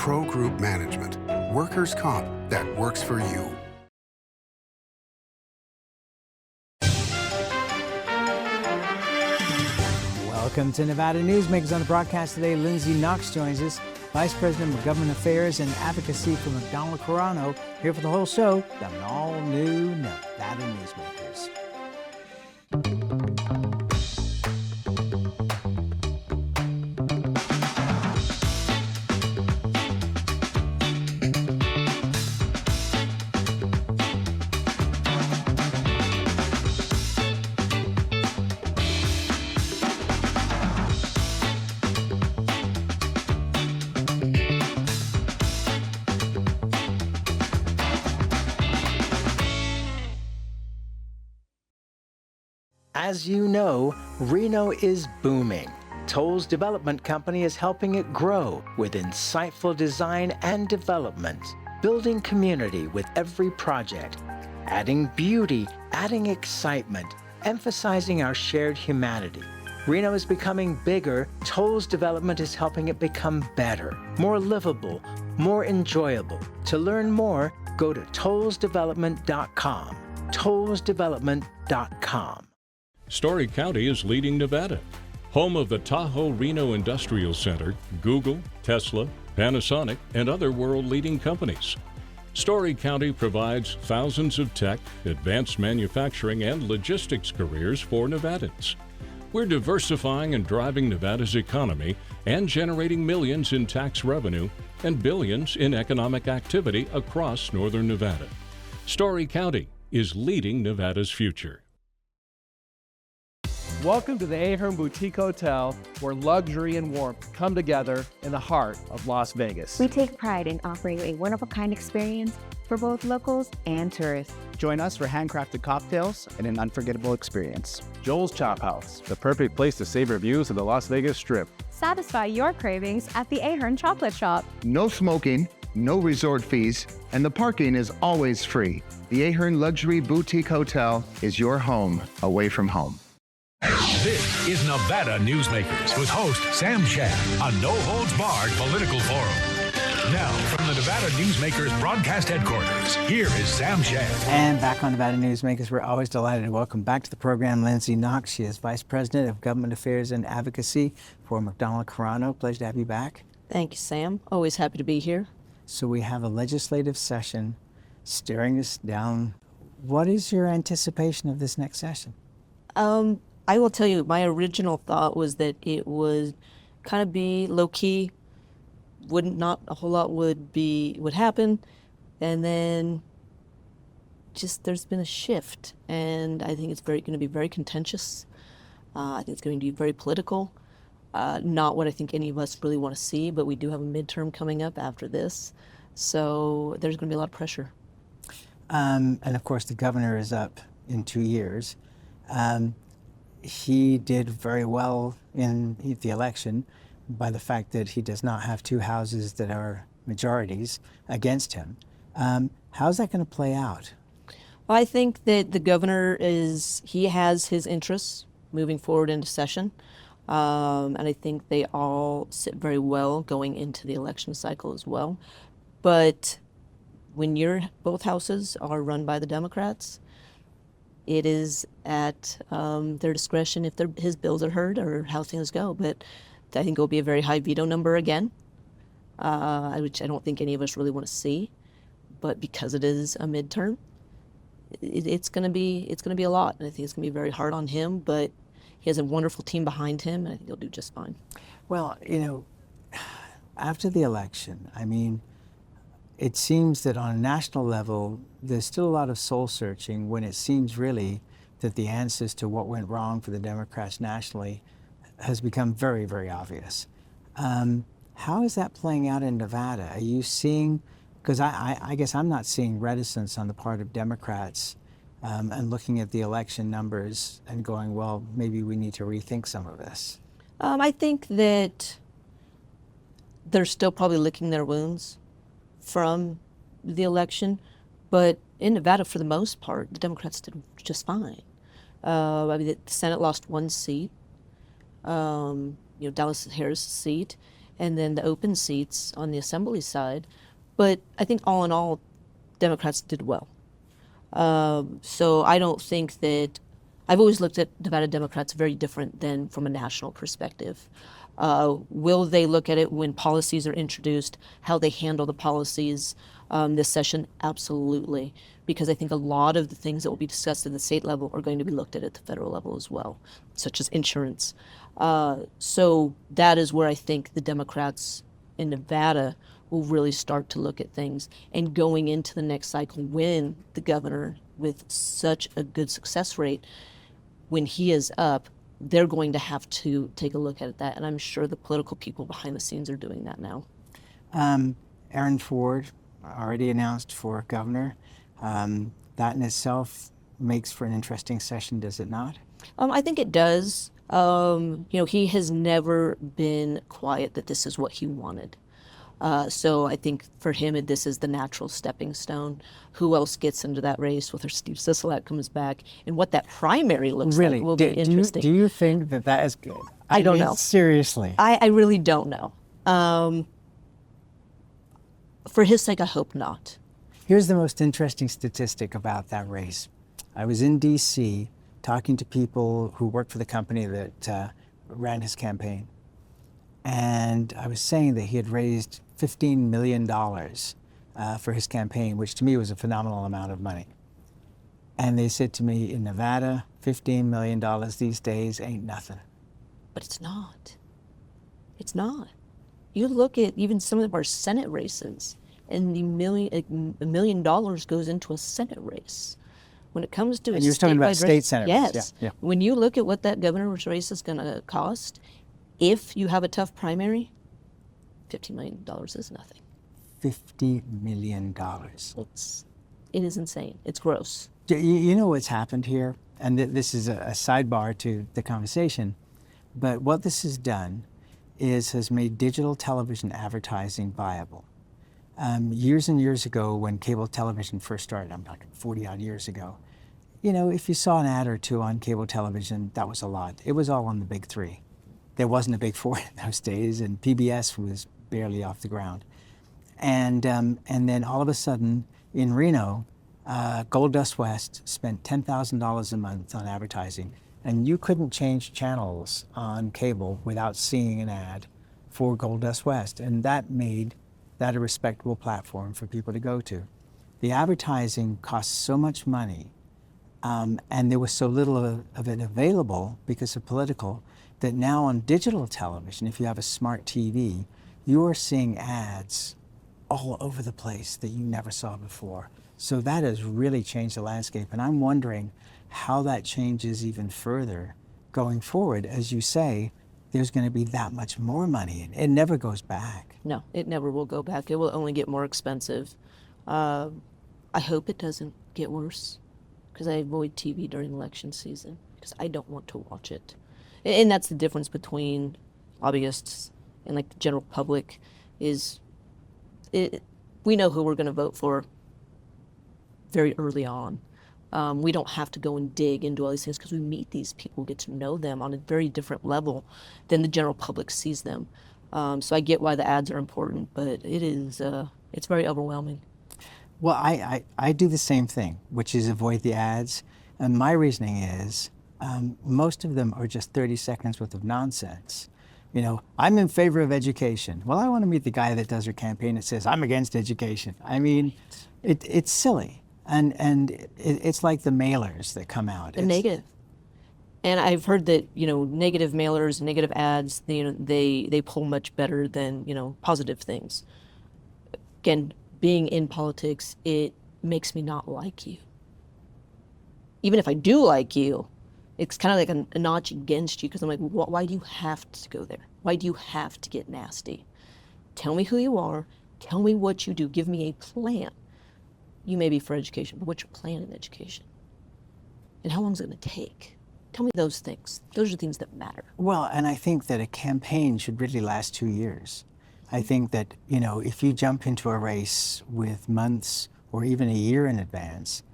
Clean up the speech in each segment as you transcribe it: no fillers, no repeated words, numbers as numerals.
Pro Group Management. Workers' comp that works for you. Welcome to Nevada Newsmakers. On the broadcast today, Lindsay Knox joins us, Vice President of Government Affairs and Advocacy for McDonald Carano, here for the whole show, the all-new Nevada Newsmakers. As you know, Reno is booming. Toll's development company is helping it grow with insightful design and development, building community with every project, adding beauty, adding excitement, emphasizing our shared humanity. Reno is becoming bigger. Toll's development is helping it become better, more livable, more enjoyable. To learn more, go to tollsdevelopment.com. tollsdevelopment.com. Story County is leading Nevada. Home of the Tahoe Reno Industrial Center, Google, Tesla, Panasonic, and other world-leading companies. Story County provides thousands of tech, advanced manufacturing, and logistics careers for Nevadans. We're diversifying and driving Nevada's economy and generating millions in tax revenue and billions in economic activity across northern Nevada. Story County is leading Nevada's future. Welcome to the Ahern Boutique Hotel, where luxury and warmth come together in the heart of Las Vegas. We take pride in offering a one-of-a-kind experience for both locals and tourists. Join us for handcrafted cocktails and an unforgettable experience. Joel's Chop House, the perfect place to savor views of the Las Vegas Strip. Satisfy your cravings at the Ahern Chocolate Shop. No smoking, no resort fees, and the parking is always free. The Ahern Luxury Boutique Hotel is your home away from home. This is Nevada Newsmakers with host Sam Shad, a no-holds-barred political forum. Now, from the Nevada Newsmakers broadcast headquarters, here is Sam Shad. And back on Nevada Newsmakers, we're always delighted to welcome back to the program Lindsay Knox. She is Vice President of Government Affairs and Advocacy for McDonald Carano. Pleasure to have you back. Thank you, Sam. Always happy to be here. So we have a legislative session staring us down. What is your anticipation of this next session? I will tell you, my original thought was that it would kind of be low-key, not a whole lot would happen, and then just there's been a shift, and I think it's going to be very contentious. I think it's going to be very political. Not what I think any of us really want to see, but we do have a midterm coming up after this, so there's going to be a lot of pressure. And of course, the governor is up in 2 years. He did very well in the election by the fact that he does not have two houses that are majorities against him. How's that going to play out? Well, I think that the governor he has his interests moving forward into session. And I think they all sit very well going into the election cycle as well. But when both houses are run by the Democrats, it is at their discretion if his bills are heard or how things go. But I think it will be a very high veto number again, which I don't think any of us really want to see. But because it is a midterm, it's going to be a lot, and I think it's going to be very hard on him. But he has a wonderful team behind him, and I think he'll do just fine. Well, after the election, it seems that on a national level, there's still a lot of soul searching when it seems really that the answers to what went wrong for the Democrats nationally has become very, very obvious. How is that playing out in Nevada? Are you seeing, because I guess I'm not seeing reticence on the part of Democrats and looking at the election numbers and going, well, maybe we need to rethink some of this. I think that they're still probably licking their wounds from the election, but in Nevada, for the most part, the Democrats did just fine. The Senate lost one seat, Dallas Harris' seat, and then the open seats on the assembly side. But I think all in all, Democrats did well. So I don't think that, I've always looked at Nevada Democrats very different than from a national perspective. Will they look at it when policies are introduced, how they handle the policies this session? Absolutely. Because I think a lot of the things that will be discussed at the state level are going to be looked at the federal level as well, such as insurance. So that is where I think the Democrats in Nevada will really start to look at things. And going into the next cycle, when the governor, with such a good success rate, when he is up, they're going to have to take a look at that. And I'm sure the political people behind the scenes are doing that now. Aaron Ford already announced for governor. That in itself makes for an interesting session, does it not? I think it does. He has never been quiet that this is what he wanted. So I think for him, this is the natural stepping stone. Who else gets into that race, whether Steve Sisolak comes back, and what that primary looks like will be interesting. Do you think that is good? I don't know. Seriously. I really don't know. For his sake, I hope not. Here's the most interesting statistic about that race. I was in D.C. talking to people who worked for the company that ran his campaign. And I was saying that he had raised $15 million for his campaign, which to me was a phenomenal amount of money. And they said to me, in Nevada, $15 million these days ain't nothing. But it's not. It's not. You look at even some of our Senate races, and $1 million goes into a Senate race. When it comes to and you're talking about state senators. Yes. Yeah. When you look at what that governor's race is going to cost, if you have a tough primary, $15 million is nothing. $50 million. It is insane. It's gross. You know what's happened here? And this is a sidebar to the conversation. But what this has done has made digital television advertising viable. Years and years ago, when cable television first started, I'm talking 40 odd years ago, if you saw an ad or two on cable television, that was a lot. It was all on the big three. There wasn't a big four in those days, and PBS was barely off the ground. And then all of a sudden, in Reno, Gold Dust West spent $10,000 a month on advertising, and you couldn't change channels on cable without seeing an ad for Gold Dust West, and that made that a respectable platform for people to go to. The advertising cost so much money, and there was so little of it available because of political, that now on digital television, if you have a smart TV, you are seeing ads all over the place that you never saw before. So that has really changed the landscape, and I'm wondering how that changes even further going forward. As you say, there's going to be that much more money. It never goes back. No, it never will go back. It will only get more expensive. I hope it doesn't get worse, because I avoid TV during election season because I don't want to watch it. And that's the difference between lobbyists and like the general public is we know who we're going to vote for very early on. We don't have to go and dig into all these things because we meet these people, get to know them on a very different level than the general public sees them. So I get why the ads are important, but it's very overwhelming. Well, I do the same thing, which is avoid the ads. And my reasoning is most of them are just 30 seconds worth of nonsense. I'm in favor of education. Well, I want to meet the guy that does your campaign that says, I'm against education. I mean, it's silly. And it's like the mailers that come out. They're negative. And I've heard that, negative mailers, negative ads, they pull much better than, positive things. Again, being in politics, it makes me not like you. Even if I do like you, it's kind of like a notch against you because I'm like, why do you have to go there? Why do you have to get nasty? Tell me who you are. Tell me what you do. Give me a plan. You may be for education, but what's your plan in education? And how long is it going to take? Tell me those things. Those are things that matter. Well, and I think that a campaign should really last 2 years. I think that, if you jump into a race with months or even a year in advance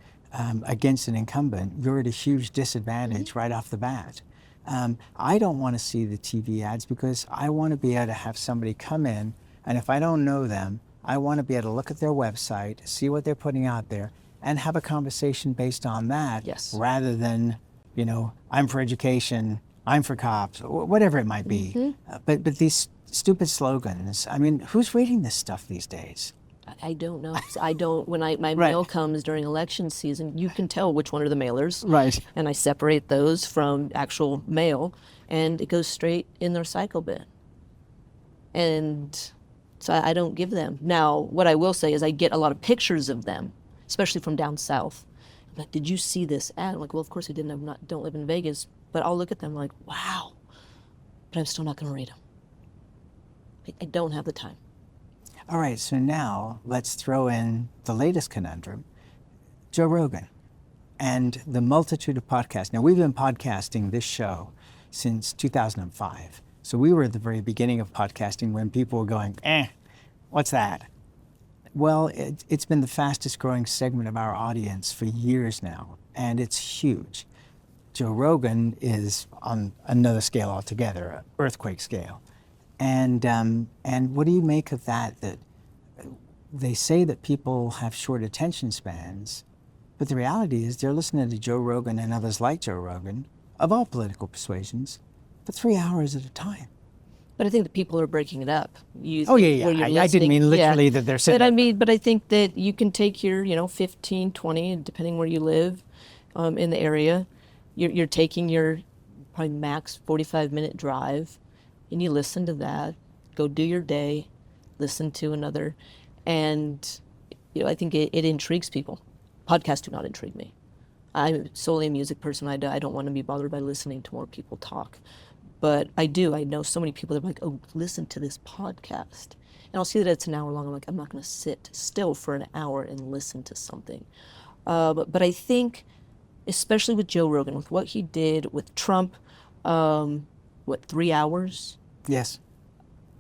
against an incumbent, you're at a huge disadvantage right off the bat. I don't want to see the TV ads because I want to be able to have somebody come in, and if I don't know them, I want to be able to look at their website, see what they're putting out there, and have a conversation based on that, Yes. rather than, I'm for education, I'm for cops, whatever it might be. But these stupid slogans, I mean, who's reading this stuff these days? I don't know. I don't. When my Right. mail comes during election season, you can tell which one are the mailers. Right. And I separate those from actual mail, and it goes straight in their recycle bin. And so I don't give them. Now, what I will say is I get a lot of pictures of them, especially from down south. I'm like, did you see this ad? I'm like, well, of course I didn't. Don't live in Vegas, but I'll look at them like, wow. But I'm still not going to read them. I don't have the time. All right, so now let's throw in the latest conundrum, Joe Rogan, and the multitude of podcasts. Now, we've been podcasting this show since 2005. So we were at the very beginning of podcasting when people were going, what's that? Well, it's been the fastest growing segment of our audience for years now, and it's huge. Joe Rogan is on another scale altogether, an earthquake scale. And what do you make of that? That they say that people have short attention spans, but the reality is they're listening to Joe Rogan and others like Joe Rogan, of all political persuasions, for 3 hours at a time. But I think that people are breaking it up. Oh, yeah. I didn't mean literally that they're sitting. But I think that you can take your, 15, 20, depending where you live in the area. You're taking your probably max 45-minute drive, and you listen to that, go do your day, listen to another. And, I think it intrigues people. Podcasts do not intrigue me. I'm solely a music person. I don't want to be bothered by listening to more people talk. But I do. I know so many people that are like, oh, listen to this podcast. And I'll see that it's an hour long. I'm like, I'm not going to sit still for an hour and listen to something. But I think, especially with Joe Rogan, with what he did with Trump, 3 hours? Yes.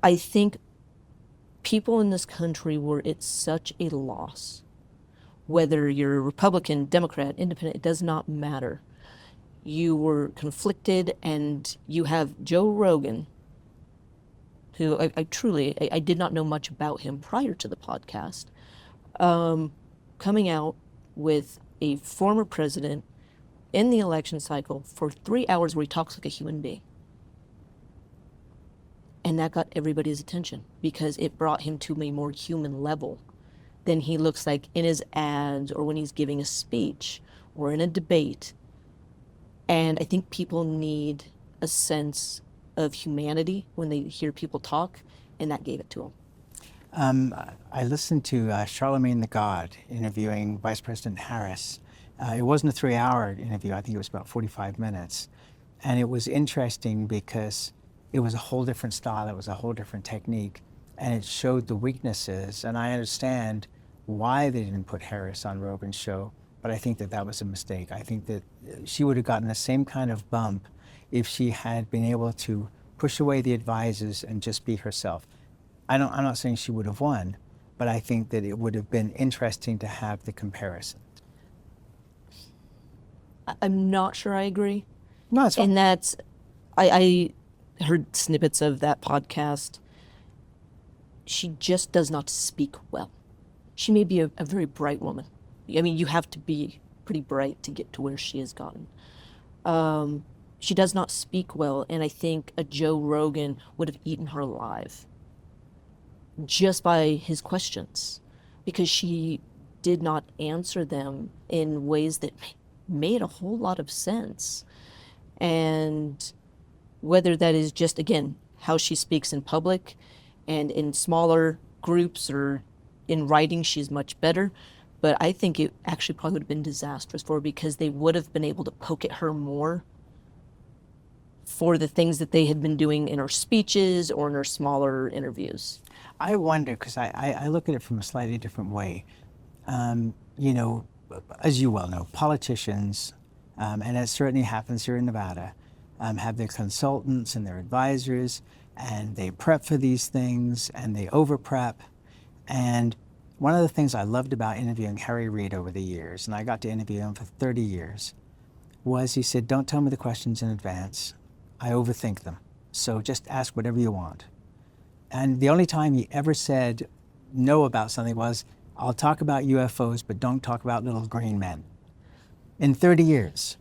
I think people in this country were at such a loss. Whether you're Republican, Democrat, Independent, it does not matter. You were conflicted, and you have Joe Rogan, who I truly did not know much about him prior to the podcast, coming out with a former president in the election cycle for 3 hours where he talks like a human being. And that got everybody's attention because it brought him to a more human level than he looks like in his ads or when he's giving a speech or in a debate. And I think people need a sense of humanity when they hear people talk, and that gave it to them. I listened to Charlemagne the God interviewing Vice President Harris. It wasn't a 3-hour interview. I think it was about 45 minutes. And it was interesting because it was a whole different style. It was a whole different technique. And it showed the weaknesses. And I understand why they didn't put Harris on Rogan's show, but I think that was a mistake. I think that she would have gotten the same kind of bump if she had been able to push away the advisors and just be herself. I'm not saying she would have won, but I think that it would have been interesting to have the comparison. I'm not sure I agree. No, it's fine. And that's, I heard snippets of that podcast. She just does not speak well. She may be a very bright woman. I mean, you have to be pretty bright to get to where she has gotten. She does not speak well, and I think a Joe Rogan would have eaten her alive just by his questions, because she did not answer them in ways that made a whole lot of sense. And whether that is just, again, how she speaks in public and in smaller groups or in writing, she's much better. But I think it actually probably would have been disastrous for her because they would have been able to poke at her more for the things that they had been doing in her speeches or in her smaller interviews. I wonder, because I look at it from a slightly different way. You know, as you well know, politicians, and it certainly happens here in Nevada, have their consultants and their advisors, and they prep for these things, and they over-prep. And one of the things I loved about interviewing Harry Reid over the years, and I got to interview him for 30 years, was he said, don't tell me the questions in advance. I overthink them. So just ask whatever you want. And the only time he ever said no about something was, I'll talk about UFOs, but don't talk about little green men. In 30 years.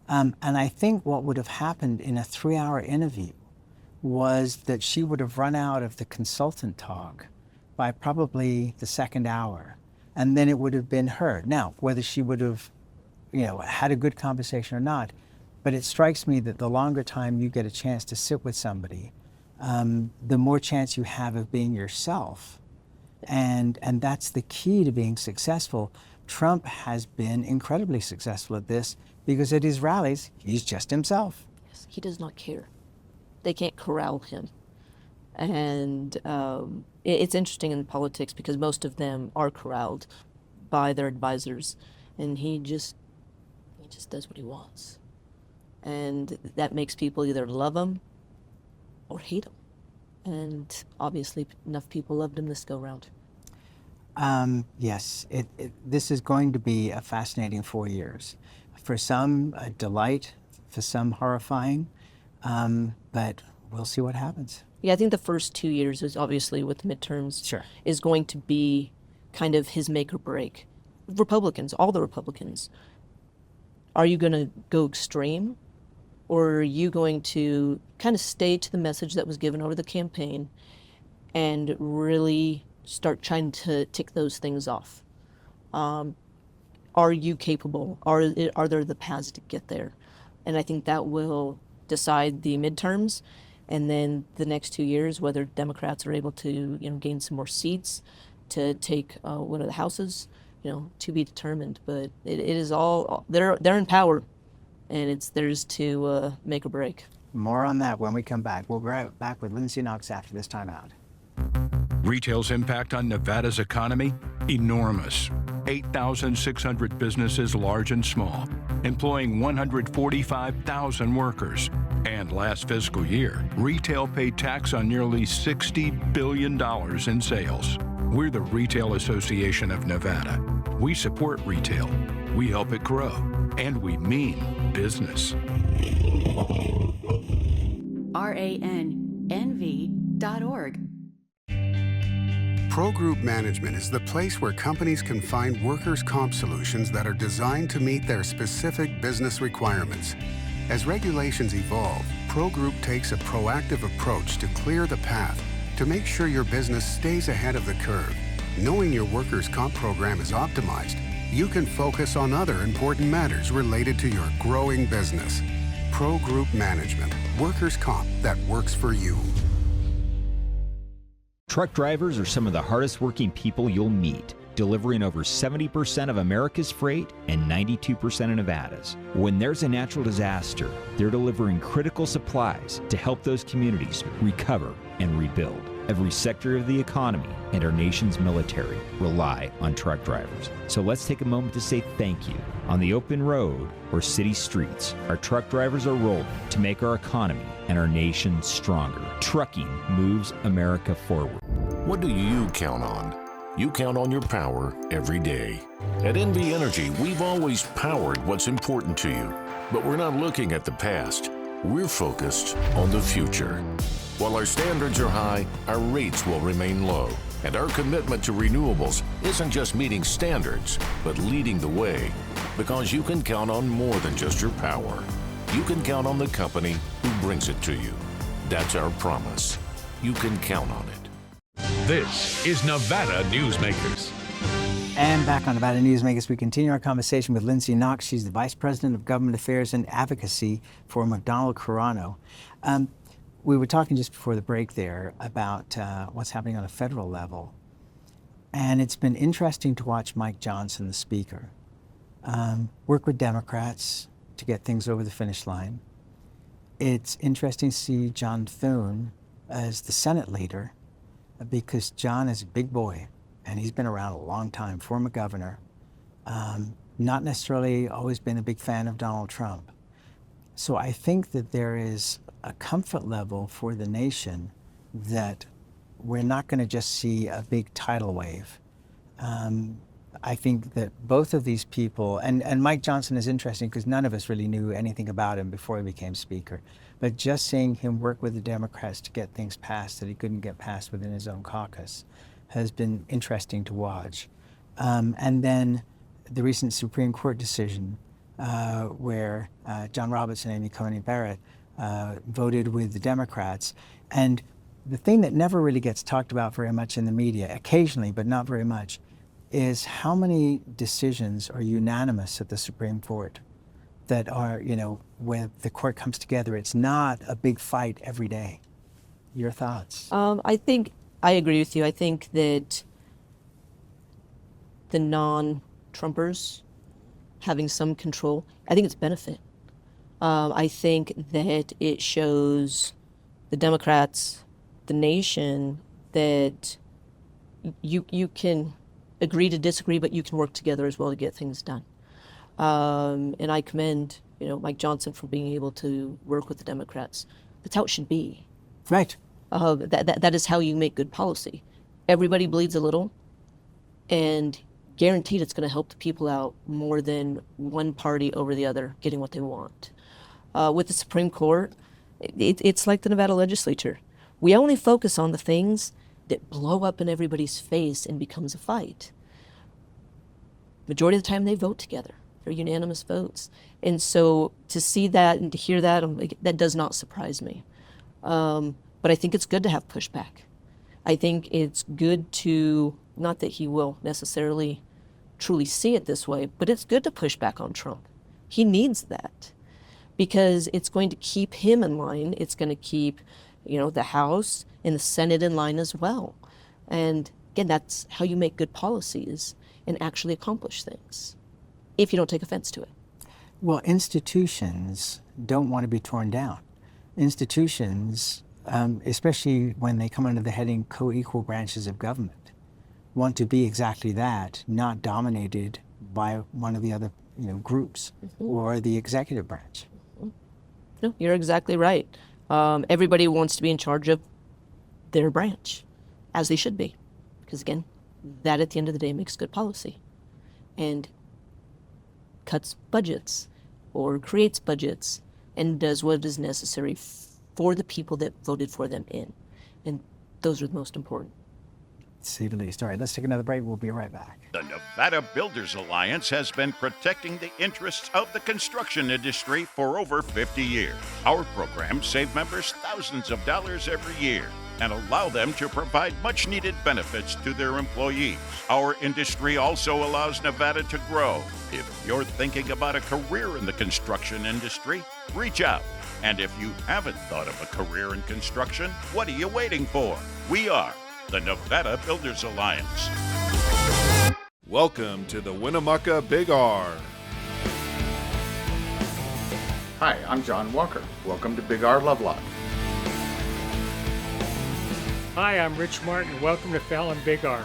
And I think what would have happened in a 3-hour interview was that she would have run out of the consultant talk by probably the second hour. And then it would have been her. Now, whether she would have, had a good conversation or not, but it strikes me that the longer time you get a chance to sit with somebody, the more chance you have of being yourself. And that's the key to being successful. Trump has been incredibly successful at this because at his rallies, he's just himself. Yes, he does not care. They can't corral him. And it's interesting in politics because most of them are corralled by their advisors, and he just does what he wants. And that makes people either love him or hate him. And obviously enough people loved him this go round. Yes, this is going to be a fascinating 4 years. For some, a delight, for some horrifying, but we'll see what happens. Yeah, I think the first 2 years is obviously with the midterms Sure. is going to be kind of his make or break. Republicans, all the Republicans, are you going to go extreme, or are you going to kind of stay to the message that was given over the campaign and really start trying to tick those things off? Are you capable? Are there the paths to get there? And I think that will decide the midterms, and then the next 2 years, whether Democrats are able to gain some more seats to take one of the houses, to be determined. But it is all they're in power, and it's theirs to make or break. More on that when we come back. We'll be right back with Lindsay Knox after this timeout. Retail's impact on Nevada's economy? Enormous. 8,600 businesses, large and small, employing 145,000 workers. And last fiscal year, retail paid tax on nearly $60 billion in sales. We're the Retail Association of Nevada. We support retail, we help it grow, and we mean business. RANNV.org. Pro Group Management is the place where companies can find workers' comp solutions that are designed to meet their specific business requirements. As regulations evolve, Pro Group takes a proactive approach to clear the path to make sure your business stays ahead of the curve. Knowing your workers' comp program is optimized, you can focus on other important matters related to your growing business. Pro Group Management, workers' comp that works for you. Truck drivers are some of the hardest working people you'll meet, delivering over 70% of America's freight and 92% of Nevada's. When there's a natural disaster, they're delivering critical supplies to help those communities recover and rebuild. Every sector of the economy and our nation's military rely on truck drivers. So let's take a moment to say thank you. On the open road or city streets, our truck drivers are rolling to make our economy and our nation stronger. Trucking moves America forward. What do you count on? You count on your power every day. At NV Energy, we've always powered what's important to you, but we're not looking at the past. We're focused on the future. While our standards are high, our rates will remain low. And our commitment to renewables isn't just meeting standards, but leading the way. Because you can count on more than just your power. You can count on the company who brings it to you. That's our promise. You can count on it. This is Nevada Newsmakers. And back on Nevada Newsmakers, we continue our conversation with Lindsay Knox. She's the Vice President of Government Affairs and Advocacy for McDonald Carano. We were talking just before the break there about what's happening on a federal level. And it's been interesting to watch Mike Johnson, the Speaker, work with Democrats to get things over the finish line. It's interesting to see John Thune as the Senate leader, because John is a big boy and he's been around a long time, former governor, not necessarily always been a big fan of Donald Trump. So I think that there is a comfort level for the nation that we're not going to just see a big tidal wave. I think that both of these people, and Mike Johnson is interesting because none of us really knew anything about him before he became Speaker. But just seeing him work with the Democrats to get things passed that he couldn't get passed within his own caucus has been interesting to watch. And then the recent Supreme Court decision where John Roberts and Amy Coney Barrett voted with the Democrats. And the thing that never really gets talked about very much in the media, occasionally, but not very much, is how many decisions are unanimous at the Supreme Court that are, when the court comes together, it's not a big fight every day. Your thoughts? I think I agree with you. I think that the non-Trumpers having some control, I think it's a benefit. I think that it shows the Democrats, the nation, that you can agree to disagree, but you can work together as well to get things done. And I commend, Mike Johnson for being able to work with the Democrats. That's how it should be. Right. That is how you make good policy. Everybody bleeds a little, and guaranteed it's going to help the people out more than one party over the other getting what they want. With the Supreme Court, it's like the Nevada legislature. We only focus on the things that blow up in everybody's face and becomes a fight. Majority of the time they vote together. They're unanimous votes. And so to see that and to hear that, that does not surprise me. But I think it's good to have pushback. I think it's good to, not that he will necessarily truly see it this way, but it's good to push back on Trump. He needs that because it's going to keep him in line. It's going to keep, the House and the Senate in line as well. And again, that's how you make good policies and actually accomplish things, if you don't take offense to it. Well, institutions don't want to be torn down. Institutions, especially when they come under the heading co-equal branches of government, want to be exactly that, not dominated by one of the other groups or the executive branch. No, you're exactly right. Everybody wants to be in charge of their branch, as they should be. Because again, that at the end of the day makes good policy and cuts budgets or creates budgets and does what is necessary for the people that voted for them in. And those are the most important. To say the least. All right, let's take another break. We'll be right back. The Nevada Builders Alliance has been protecting the interests of the construction industry for over 50 years. Our programs save members thousands of dollars every year and allow them to provide much-needed benefits to their employees. Our industry also allows Nevada to grow. If you're thinking about a career in the construction industry, reach out. And if you haven't thought of a career in construction, what are you waiting for? We are the Nevada Builders Alliance. Welcome to the Winnemucca Big R. Hi, I'm John Walker. Welcome to Big R Lovelock. Hi, I'm Rich Martin. Welcome to Fallon Big R.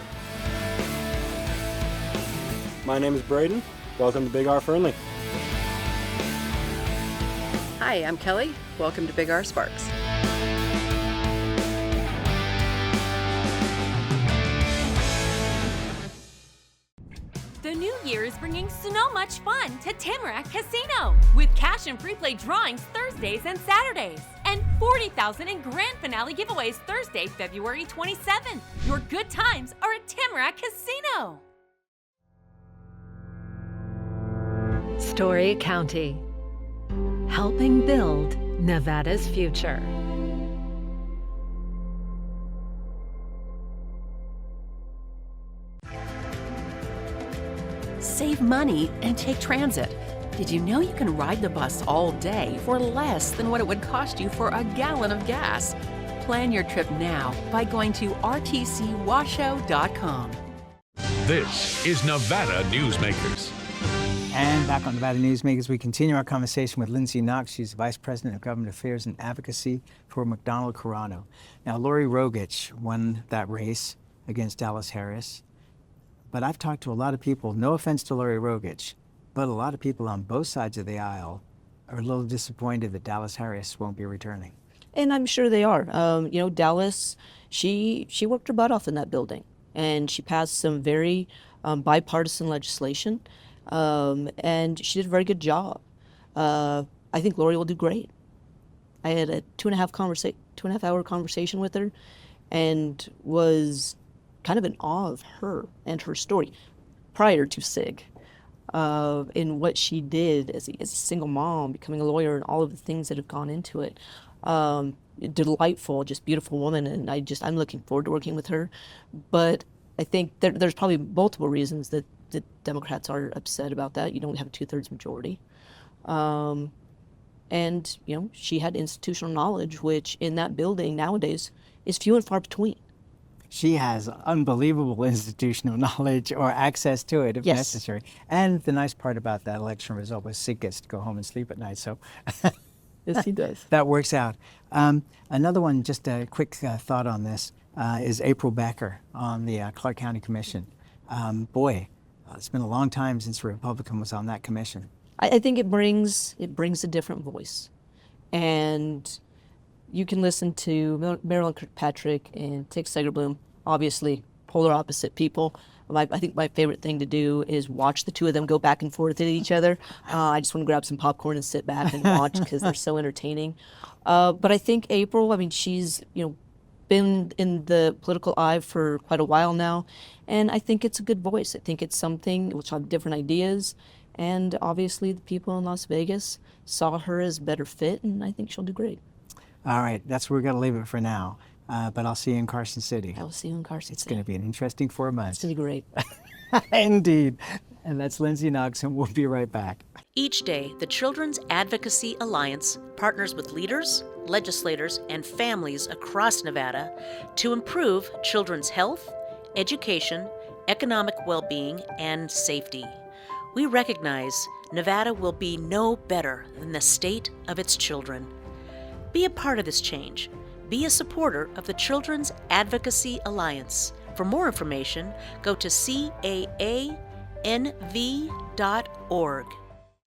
My name is Braden. Welcome to Big R Fernley. Hi, I'm Kelly. Welcome to Big R Sparks. The new year is bringing so much fun to Tamarack Casino with cash and free play drawings Thursdays and Saturdays and $40,000 in grand finale giveaways Thursday, February 27th. Your good times are at Tamarack Casino. Story County, helping build Nevada's future. Save money and take transit. Did you know you can ride the bus all day for less than what it would cost you for a gallon of gas? Plan your trip now by going to rtcwashoe.com. This is Nevada Newsmakers. And back on Nevada Newsmakers, we continue our conversation with Lindsay Knox. She's the Vice President of Government Affairs and Advocacy for McDonald Carano. Now, Lori Rogich won that race against Dallas Harris. But I've talked to a lot of people, no offense to Lori Rogich, but a lot of people on both sides of the aisle are a little disappointed that Dallas Harris won't be returning. And I'm sure they are. Dallas, she worked her butt off in that building, and she passed some very bipartisan legislation, and she did a very good job. I think Lori will do great. I had a 2.5 hour conversation with her, and was kind of in awe of her and her story prior to SIG, in what she did as a single mom, becoming a lawyer, and all of the things that have gone into it. Delightful, just beautiful woman, and I'm looking forward to working with her. But I think there's probably multiple reasons that the Democrats are upset about that. You don't have a 2/3 majority. And, she had institutional knowledge, which in that building nowadays is few and far between. She has unbelievable institutional knowledge, or access to it if necessary. And the nice part about that election result was Sid gets to go home and sleep at night. So yes, he does. That works out. Another one, just a quick thought on this, is April Becker on the Clark County Commission. It's been a long time since a Republican was on that commission. I think it brings a different voice, and you can listen to Marilyn Kirkpatrick and Tick Segerblum, obviously polar opposite people. I think my favorite thing to do is watch the two of them go back and forth at each other. I just want to grab some popcorn and sit back and watch because they're so entertaining. But I think April, she's been in the political eye for quite a while now, and I think it's a good voice. I think it's something which have different ideas. And obviously the people in Las Vegas saw her as a better fit, and I think she'll do great. All right, that's where we're going to leave it for now. But I'll see you in Carson City. I will see you in Carson City. It's going to be an interesting 4 months. It's going to be great. Indeed. And that's Lindsay Knox, and we'll be right back. Each day, the Children's Advocacy Alliance partners with leaders, legislators, and families across Nevada to improve children's health, education, economic well-being, and safety. We recognize Nevada will be no better than the state of its children. Be a part of this change. Be a supporter of the Children's Advocacy Alliance. For more information, go to caanv.org.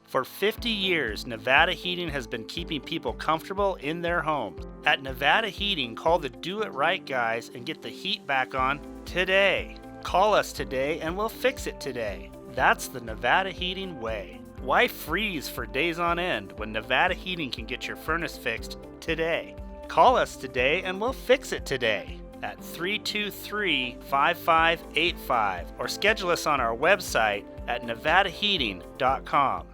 For 50 years, Nevada Heating has been keeping people comfortable in their homes. At Nevada Heating, call the Do It Right guys and get the heat back on today. Call us today and we'll fix it today. That's the Nevada Heating way. Why freeze for days on end when Nevada Heating can get your furnace fixed today? Call us today and we'll fix it today at 323-5585 or schedule us on our website at nevadaheating.com.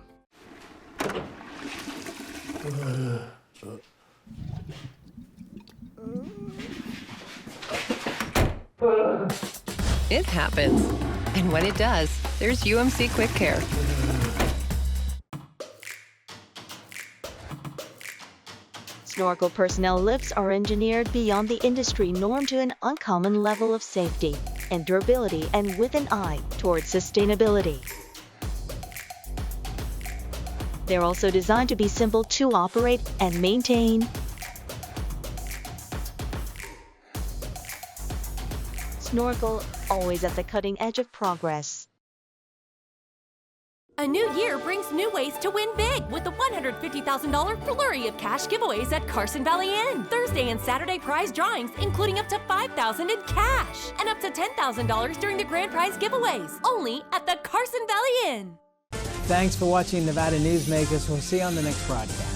It happens. And when it does, there's UMC Quick Care. Snorkel personnel lifts are engineered beyond the industry norm to an uncommon level of safety and durability, and with an eye towards sustainability. They're also designed to be simple to operate and maintain. Snorkel, always at the cutting edge of progress. A new year brings new ways to win big with the $150,000 flurry of cash giveaways at Carson Valley Inn. Thursday and Saturday prize drawings, including up to $5,000 in cash and up to $10,000 during the grand prize giveaways, only at the Carson Valley Inn. Thanks for watching Nevada Newsmakers. We'll see you on the next broadcast.